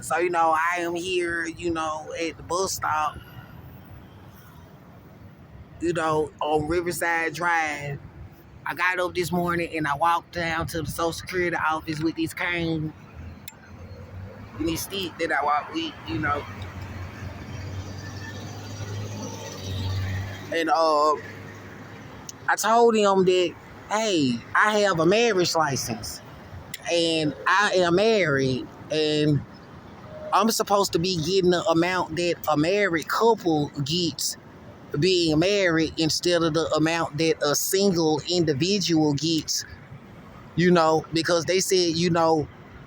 So, I am here, at the bus stop, on Riverside Drive. I got up this morning and I walked down to the Social Security office with this cane and this stick that I walk with. And I told him that, hey, I have a marriage license and I am married and I'm supposed to be getting the amount that a married couple gets being married instead of the amount that a single individual gets, because they said,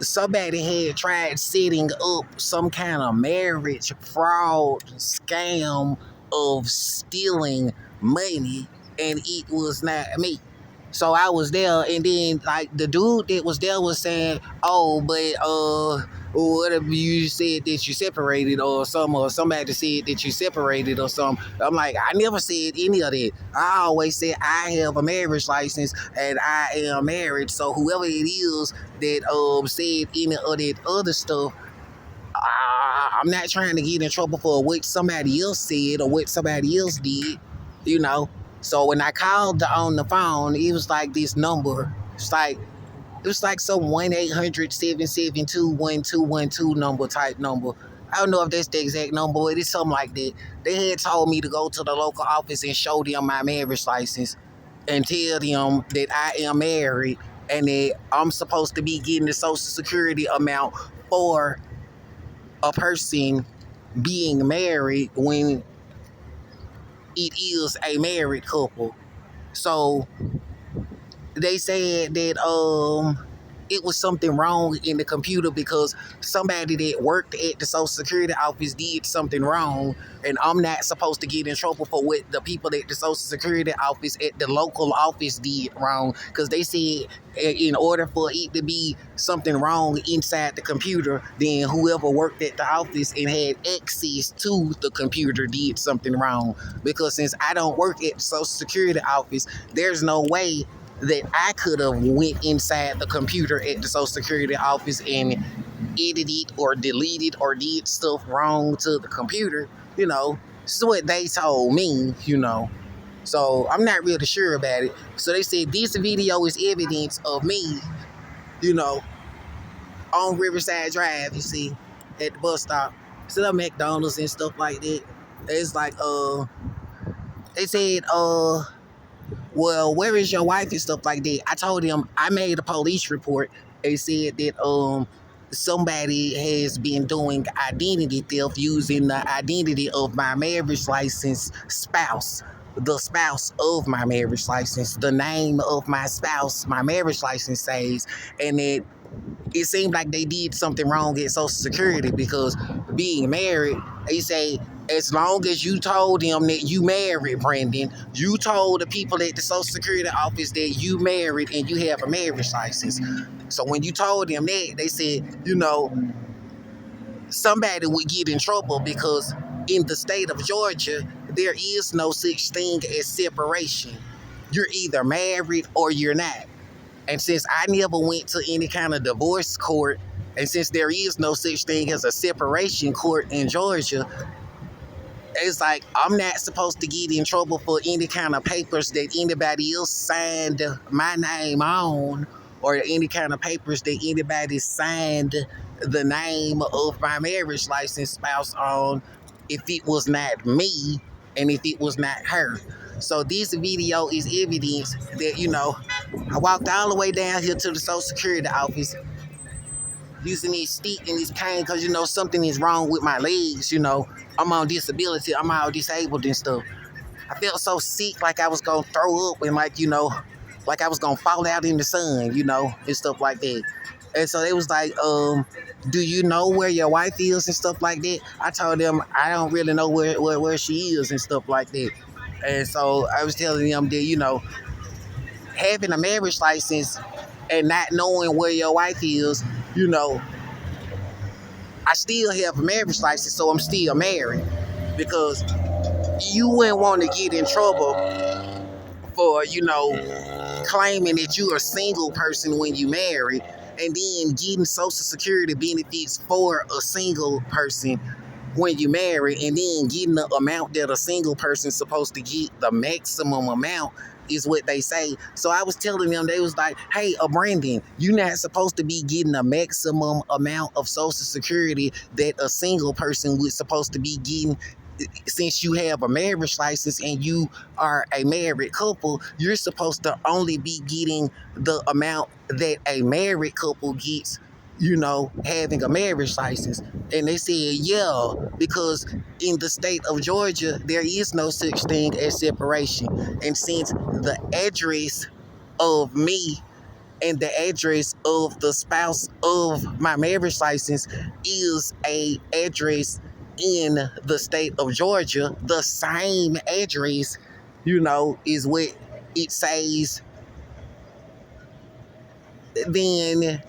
somebody had tried setting up some kind of marriage fraud scam of stealing money, and it was not me. So I was there, and then like the dude that was there was saying, "Oh, but what if you said that you separated or something, or somebody said that you separated or something?" I'm like, I never said any of that. I always said I have a marriage license and I am married. So whoever it is that said any of that other stuff, I'm not trying to get in trouble for what somebody else said or what somebody else did, you know. So when I called on the phone, it was like this number. It was like some 1-800-772-1212 number type number. I don't know if that's the exact number, but it's something like that. They had told me to go to the local office and show them my marriage license and tell them that I am married and that I'm supposed to be getting the Social Security amount for a person being married when it is a married couple. So they said that it was something wrong in the computer because somebody that worked at the Social Security office did something wrong, and I'm not supposed to get in trouble for what the people at the Social Security office at the local office did wrong, because they said in order for it to be something wrong inside the computer, then whoever worked at the office and had access to the computer did something wrong. Because since I don't work at the Social Security office, there's no way that I could have went inside the computer at the Social Security office and edited or deleted or did stuff wrong to the computer. This is what they told me. So I'm not really sure about it. So they said this video is evidence of me, you know, on Riverside Drive, you see, at the bus stop. Still at McDonald's and stuff like that. It's like, they said, well, where is your wife and stuff like that? I told them I made a police report. They said that somebody has been doing identity theft using the identity of my marriage license spouse, the spouse of my marriage license, the name of my spouse, my marriage license says, and it seemed like they did something wrong at Social Security because being married, they say, as long as you told them that you married, Brendan, you told the people at the Social Security office that you married and you have a marriage license. So when you told them that, they said, somebody would get in trouble because in the state of Georgia, there is no such thing as separation. You're either married or you're not. And since I never went to any kind of divorce court, and since there is no such thing as a separation court in Georgia, it's like I'm not supposed to get in trouble for any kind of papers that anybody else signed my name on, or any kind of papers that anybody signed the name of my marriage license spouse on, if it was not me and if it was not her. So this video is evidence that, I walked all the way down here to the Social Security office using this stick and this cane because, something is wrong with my legs. I'm on disability. I'm all disabled and stuff. I felt so sick, like I was going to throw up and like I was going to fall out in the sun, and stuff like that. And so they was like, do you know where your wife is and stuff like that? I told them I don't really know where she is and stuff like that. And so I was telling them that, having a marriage license and not knowing where your wife is, I still have a marriage license, so I'm still married. Because you wouldn't want to get in trouble for, claiming that you're a single person when you married and then getting Social Security benefits for a single person when you marry, and then getting the amount that a single person's supposed to get, the maximum amount is what they say. So I was telling them, they was like, hey, Brandon, you're not supposed to be getting a maximum amount of Social Security that a single person was supposed to be getting. Since you have a marriage license and you are a married couple, you're supposed to only be getting the amount that a married couple gets, having a marriage license. And they said, yeah, because in the state of Georgia, there is no such thing as separation. And since the address of me and the address of the spouse of my marriage license is a address in the state of Georgia, the same address, is what it says, then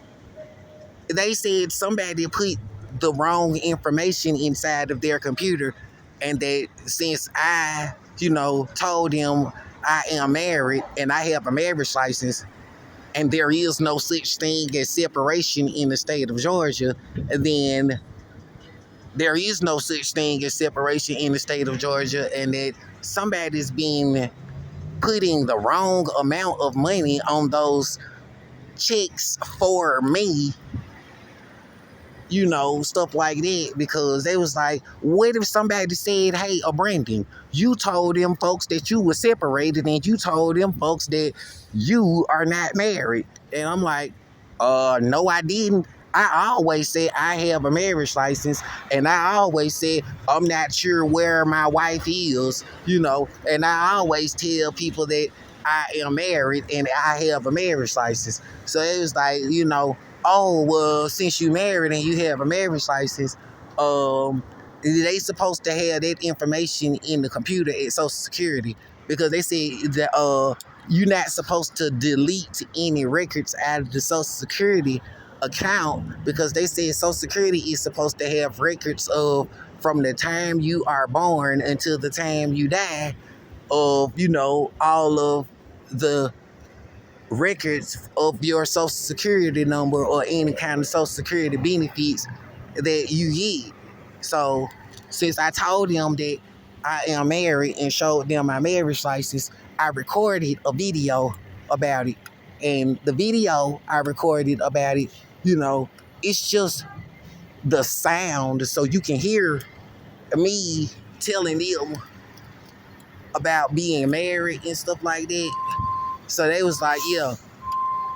they said somebody put the wrong information inside of their computer, and that since I, told them I am married and I have a marriage license, and there is no such thing as separation in the state of Georgia, then there is no such thing as separation in the state of Georgia, and that somebody's been putting the wrong amount of money on those checks for me, stuff like that, because they was like, what if somebody said, hey, Brandon, you told them folks that you were separated and you told them folks that you are not married? And I'm like, no, I didn't. I always said I have a marriage license, and I always said I'm not sure where my wife is, and I always tell people that I am married and I have a marriage license. So it was like, oh, well, since you married and you have a marriage license, they supposed to have that information in the computer at Social Security, because they said that you're not supposed to delete any records out of the Social Security account, because they said Social Security is supposed to have records of from the time you are born until the time you die, of, all of the records of your Social Security number or any kind of Social Security benefits that you get. So since I told them that I am married and showed them my marriage license, I recorded a video about it. And the video I recorded about it, it's just the sound, so you can hear me telling them about being married and stuff like that. So they was like, yeah,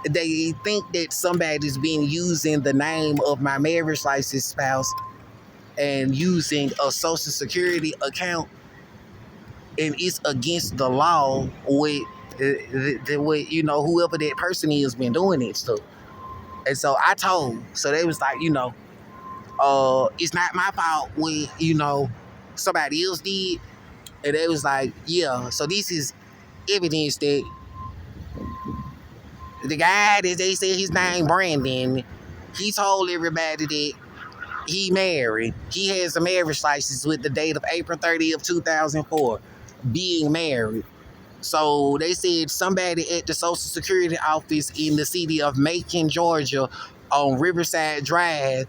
they think that somebody's been using the name of my marriage license spouse and using a Social Security account, and it's against the law with, whoever that person is been doing it stuff. And so so they was like, it's not my fault when, somebody else did. And they was like, yeah, so this is evidence that the guy that they said his name Brandon, he told everybody that he married. He has a marriage license with the date of April 30th, 2004, being married. So they said somebody at the Social Security office in the city of Macon, Georgia, on Riverside Drive,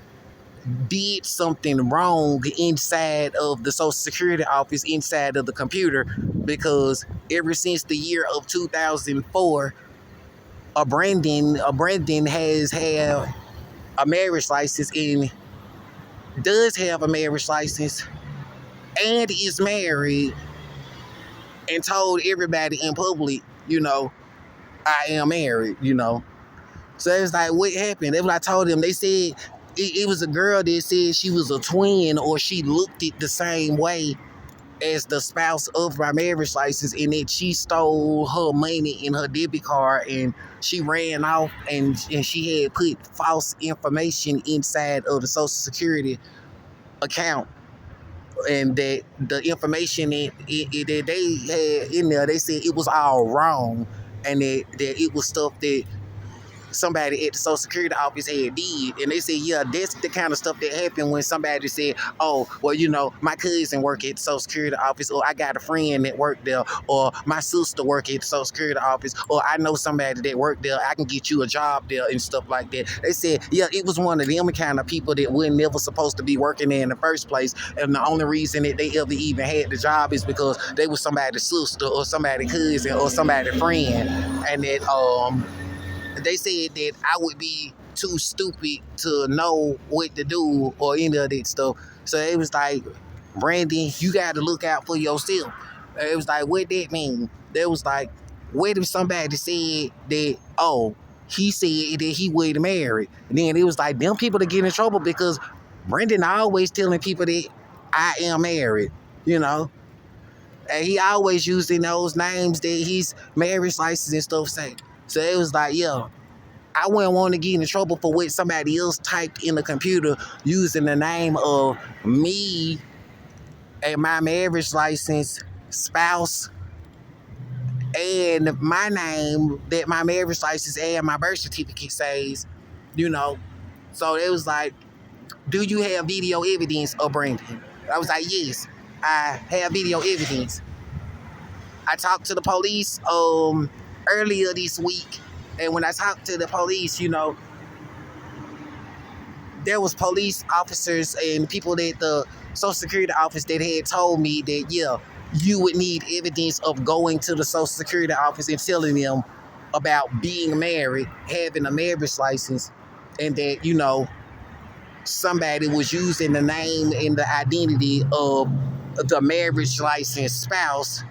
did something wrong inside of the Social Security office, inside of the computer, because ever since the year of 2004, a Brandon has had a marriage license and does have a marriage license and is married, and told everybody in public, I am married, So it's like, what happened? That's what I told them. They said it was a girl that said she was a twin, or she looked it the same way as the spouse of my marriage license, and that she stole her money in her debit card and she ran off, and she had put false information inside of the Social Security account, and that the information that they had in there, they said it was all wrong, and that it was stuff that somebody at the Social Security office had did. And they said, yeah, that's the kind of stuff that happened when somebody said, oh, well, my cousin work at the Social Security office, or I got a friend that worked there, or my sister work at the Social Security office, or I know somebody that worked there, I can get you a job there and stuff like that. They said, yeah, it was one of them kind of people that we're never supposed to be working there in the first place. And the only reason that they ever even had the job is because they was somebody's sister or somebody's cousin or somebody's friend. And that they said that I would be too stupid to know what to do or any of that stuff. So it was like, Brandon, you got to look out for yourself. It was like, what that mean? They was like, what if somebody said that, oh, he said that he wasn't married? And then it was like, them people that get in trouble because Brendan always telling people that I am married, And he always using those names that his marriage license and stuff say. So it was like, yeah, I wouldn't want to get in trouble for what somebody else typed in the computer using the name of me and my marriage license, spouse, and my name that my marriage license and my birth certificate says, So it was like, do you have video evidence of Brandon? I was like, yes, I have video evidence. I talked to the police earlier this week, and when I talked to the police, there was police officers and people at the Social Security office that had told me that, yeah, you would need evidence of going to the Social Security office and telling them about being married, having a marriage license, and that, somebody was using the name and the identity of the marriage licensed spouse,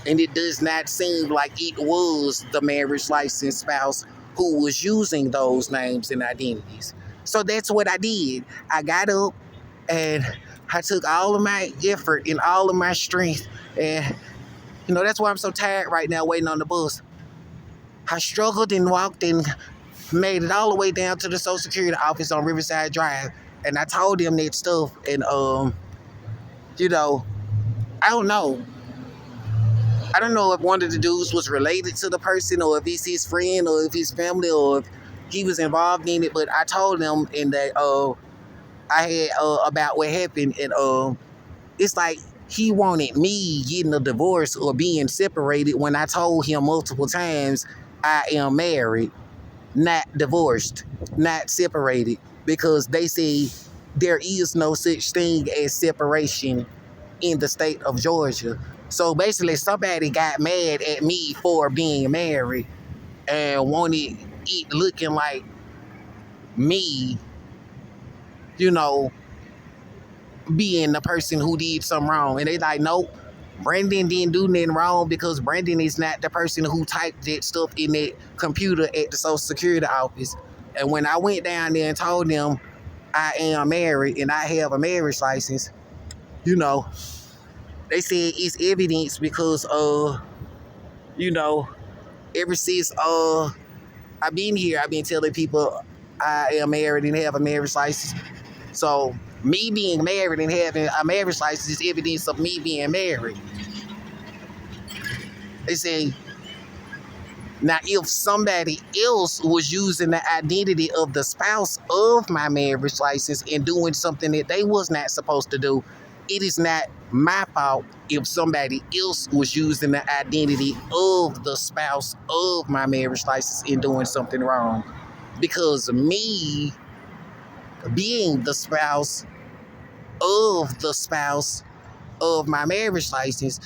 and it does not seem like it was the marriage licensed spouse who was using those names and identities. So that's what I did. I got up and I took all of my effort and all of my strength, and that's why I'm so tired right now waiting on the bus. I struggled and walked and made it all the way down to the Social Security office on Riverside Drive, and I told them that stuff, and I don't know. I don't know if one of the dudes was related to the person, or if he's his friend, or if his family, or if he was involved in it, but I told them and that I had about what happened, and it's like he wanted me getting a divorce or being separated when I told him multiple times I am married, not divorced, not separated, because they say there is no such thing as separation in the state of Georgia. So basically, somebody got mad at me for being married and wanted it looking like me, being the person who did something wrong. And they like, nope, Brandon didn't do nothing wrong because Brandon is not the person who typed that stuff in that computer at the Social Security office. And when I went down there and told them I am married and I have a marriage license, they said it's evidence because ever since I've been here, I've been telling people I am married and have a marriage license. So me being married and having a marriage license is evidence of me being married. They say, now if somebody else was using the identity of the spouse of my marriage license and doing something that they was not supposed to do, it is not my fault if somebody else was using the identity of the spouse of my marriage license and doing something wrong. Because me being the spouse of my marriage license,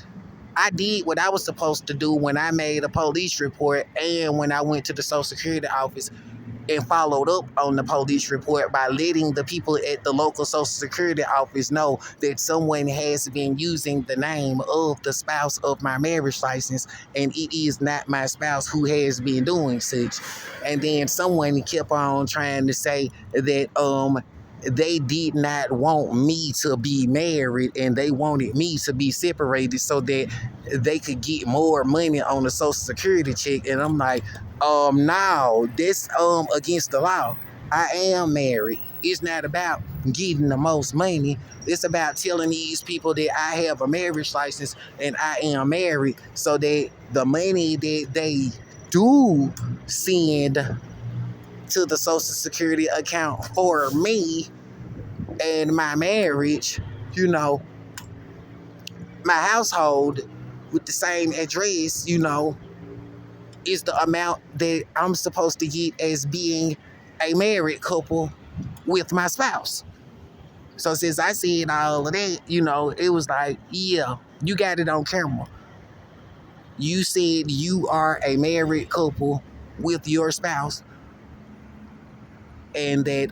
I did what I was supposed to do when I made a police report and when I went to the Social Security office and followed up on the police report by letting the people at the local Social Security office know that someone has been using the name of the spouse of my marriage license, and it is not my spouse who has been doing such. And then someone kept on trying to say that they did not want me to be married and they wanted me to be separated so that they could get more money on the Social Security check. And I'm like, no, this against the law. I am married. It's not about getting the most money. It's about telling these people that I have a marriage license and I am married, so that the money that they do send to the Social Security account for me and my marriage, you know, my household with the same address, is the amount that I'm supposed to get as being a married couple with my spouse. So since I said all of that, it was like, yeah, you got it on camera. You said you are a married couple with your spouse, and that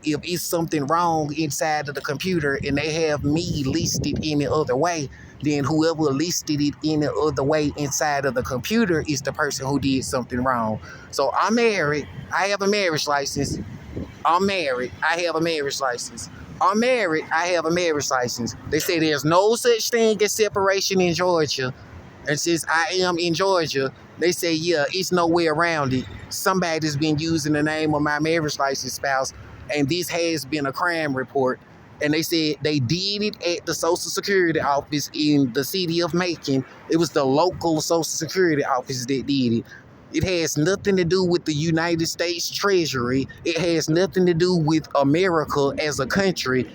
if it's something wrong inside of the computer and they have me listed any other way, then whoever listed it any other way inside of the computer is the person who did something wrong. So I'm married. I have a marriage license. I'm married. I have a marriage license. I'm married. I have a marriage license. They say there's no such thing as separation in Georgia. And since I am in Georgia, they say, yeah, it's no way around it. Somebody's been using the name of my marriage license spouse, and this has been a crime report. And they said they did it at the Social Security office in the city of Macon. It was the local Social Security office that did it. It has nothing to do with the United States Treasury. It has nothing to do with America as a country.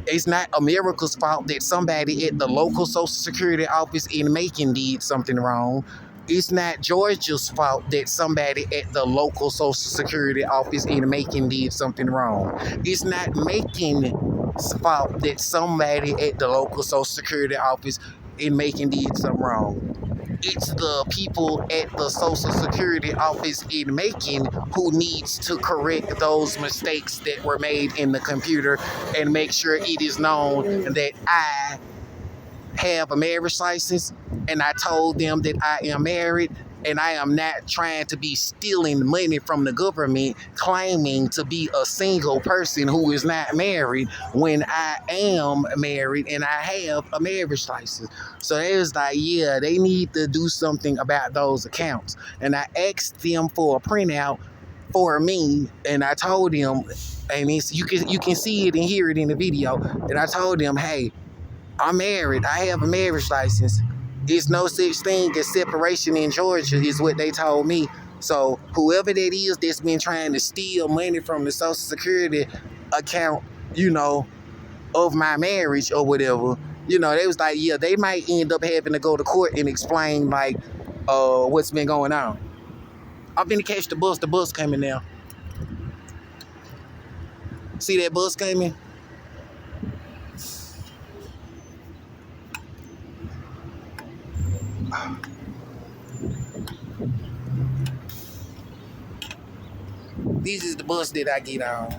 It's not America's fault that somebody at the local Social Security office in Macon did something wrong. It's not Georgia's fault that somebody at the local Social Security office in Macon did something wrong. It's not Macon's fault that somebody at the local Social Security office in Macon did something wrong. It's the people at the Social Security office in Macon who needs to correct those mistakes that were made in the computer and make sure it is known that I have a marriage license, and I told them that I am married, and I am not trying to be stealing money from the government claiming to be a single person who is not married when I am married and I have a marriage license. So it was like, yeah, they need to do something about those accounts. And I asked them for a printout for me, and I told them, and you can see it and hear it in the video, and I told them, hey, I'm married. I have a marriage license. There's no such thing as separation in Georgia, is what they told me. So whoever that is that's been trying to steal money from the Social Security account, of my marriage or whatever, they was like, yeah, they might end up having to go to court and explain like what's been going on. I'm finna catch the bus. The bus coming now. See that bus coming? This is the bus that I get on.